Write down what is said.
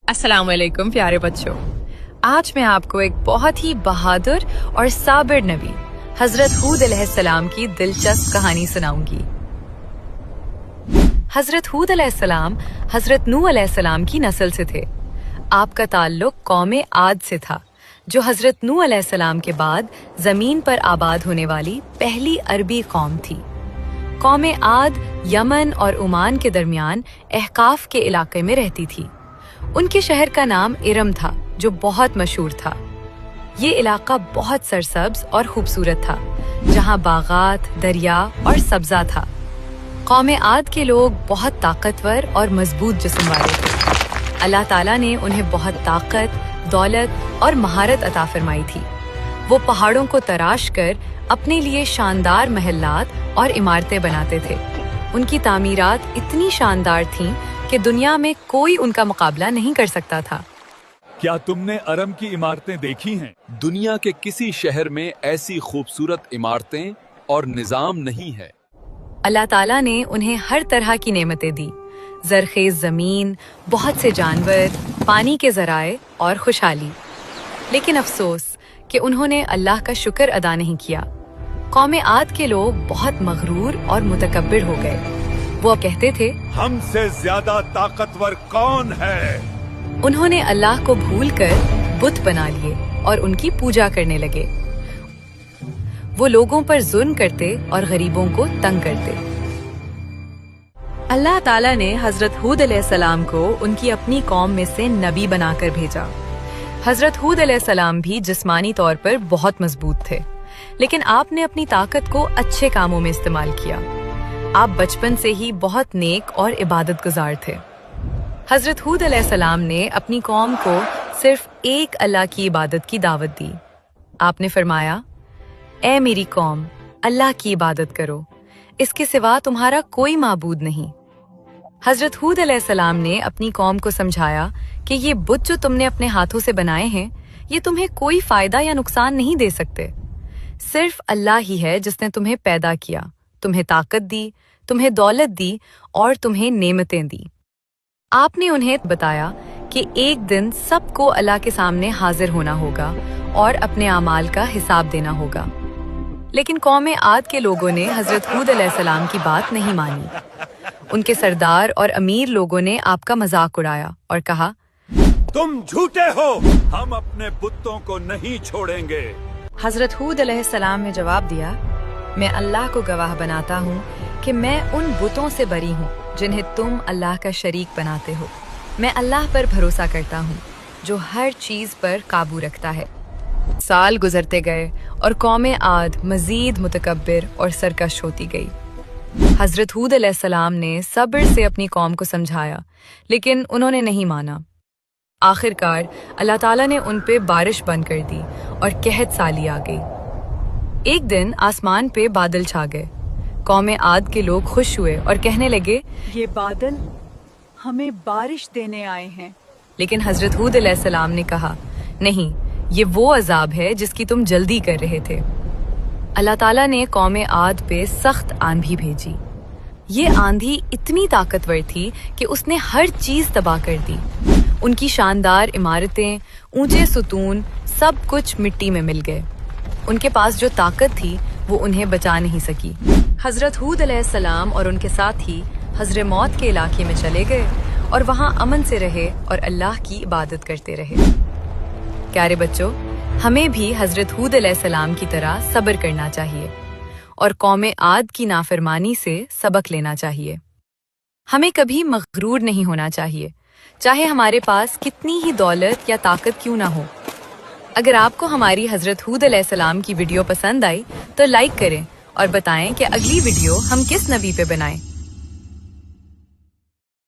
अस्सलाम वालेकुम प्यारे बच्चों, आज मैं आपको एक बहुत ही बहादुर और साबिर नबी हजरत हूद अलैहिस्सलाम की दिलचस्प कहानी सुनाऊंगी। हजरत हूद अलैहिस्सलाम हजरत नूह अलैहिस्सलाम की नस्ल से थे। आपका ताल्लुक कौमे आद से था, जो हजरत नूह अलैहिस्सलाम के बाद जमीन पर आबाद होने वाली पहली अरबी कौम थी। कौमे आद यमन और ओमान के दरमियान अहकाफ के इलाके में रहती थी। उनके शहर का नाम इरम था, जो बहुत मशहूर था। ये इलाका बहुत सरसब्ज और खूबसूरत था, जहाँ बागात, दरिया और सब्जा था। कौमे आद के लोग बहुत ताकतवर और मजबूत जिस्म वाले थे। अल्लाह ताला ने उन्हें बहुत ताकत, दौलत और महारत अता फरमाई थी। वो पहाड़ों को तराश कर अपने लिए शानदार महलात और इमारतें बनाते थे। उनकी तामीरात इतनी शानदार थीं कि दुनिया में कोई उनका मुकाबला नहीं कर सकता था। क्या तुमने अरम की इमारतें देखी हैं? दुनिया के किसी शहर में ऐसी खूबसूरत इमारतें और निजाम नहीं है। अल्लाह ताला ने उन्हें हर तरह की नेमतें दी, जरखेज जमीन, बहुत से जानवर, पानी के जराए और खुशहाली। लेकिन अफसोस कि उन्होंने अल्लाह का शुक्र अदा नहीं किया। कौमे आद के लोग बहुत मगरूर और मुतकब्बिर हो गए। वो कहते थे, हमसे ज्यादा ताकतवर कौन है? उन्होंने अल्लाह को भूलकर बुत बना लिए और उनकी पूजा करने लगे। वो लोगों पर जुल्म करते और गरीबों को तंग करते। अल्लाह ताला ने हजरत हूद अलैहिस्सलाम को उनकी अपनी कौम में से नबी बनाकर भेजा। हजरत हूद अलैहिस्सलाम भी जिस्मानी तौर पर बहुत मजबूत थे, लेकिन आपने अपनी ताकत को अच्छे कामों में इस्तेमाल किया। आप बचपन से ही बहुत नेक और इबादत गुजार थे। हजरत हूद अलैहिस्सलाम ने अपनी कौम को सिर्फ एक अल्लाह की इबादत की दावत दी। आपने फरमाया, ए मेरी कौम, अल्लाह की इबादत करो, इसके सिवा तुम्हारा कोई माबूद नहीं। हजरत हूद अलैहिस्सलाम ने अपनी कौम को समझाया कि ये बुत जो तुमने अपने हाथों से बनाए हैं, ये तुम्हें कोई फायदा या नुकसान नहीं दे सकते। सिर्फ अल्लाह ही है जिसने तुम्हें पैदा किया, तुम्हें ताकत दी, तुम्हें दौलत दी और तुम्हें नेमतें दी। आपने उन्हें बताया कि एक दिन सबको अल्लाह के सामने हाजिर होना होगा और अपने अमाल का हिसाब देना होगा। लेकिन कौमे आद के लोगों ने हजरत हूद अलैहिस्सलाम की बात नहीं मानी। उनके सरदार और अमीर लोगों ने आपका मजाक उड़ाया और कहा, तुम झूठे हो, हम अपने बुतों को नहीं छोड़ेंगे। हजरत हूद अलैहिस्सलाम ने जवाब दिया, मैं अल्लाह को गवाह बनाता हूँ कि मैं उन बुतों से बरी हूँ जिन्हें तुम अल्लाह का शरीक बनाते हो। मैं अल्लाह पर भरोसा करता हूँ जो हर चीज पर काबू रखता है। साल गुजरते गए और कौमे आद मजीद मुतकब्बिर और सरकश होती गई। हजरत हूद अलैहिस्सलाम ने सब्र से अपनी कौम को समझाया, लेकिन उन्होंने नहीं माना। आखिरकार अल्लाह ताला ने उन पे बारिश बंद कर दी और कहत साली आ गई। एक दिन आसमान पे बादल छा गए। कौमे आद के लोग खुश हुए और कहने लगे, ये बादल हमें बारिश देने आए हैं। लेकिन हजरत हूद अलैहिस्सलाम ने कहा, नहीं, ये वो अजाब है जिसकी तुम जल्दी कर रहे थे। अल्लाह ताला ने कौमे आद पे सख्त आंधी भेजी। ये आंधी इतनी ताकतवर थी कि उसने हर चीज तबाह कर दी। उनकी शानदार इमारतें, ऊंचे सुतून, सब कुछ मिट्टी में मिल गए। उनके पास जो ताकत थी वो उन्हें बचा नहीं सकी। हजरत हूद अलैहिस्सलाम और उनके साथी हजर मौत के इलाके में चले गए और वहां अमन से रहे और अल्लाह की इबादत करते रहे। प्यारे बच्चों, हमें भी हजरत हूद अलैहिस्सलाम की तरह सब्र करना चाहिए और कौमे आद की नाफरमानी से सबक लेना चाहिए। हमें कभी मगरूर नहीं होना चाहिए, चाहे हमारे पास कितनी ही दौलत या ताकत क्यों ना हो। अगर आपको हमारी हजरत हूद अलैहिस्सलाम की वीडियो पसंद आई तो लाइक करें और बताएं कि अगली वीडियो हम किस नबी पे बनाएं।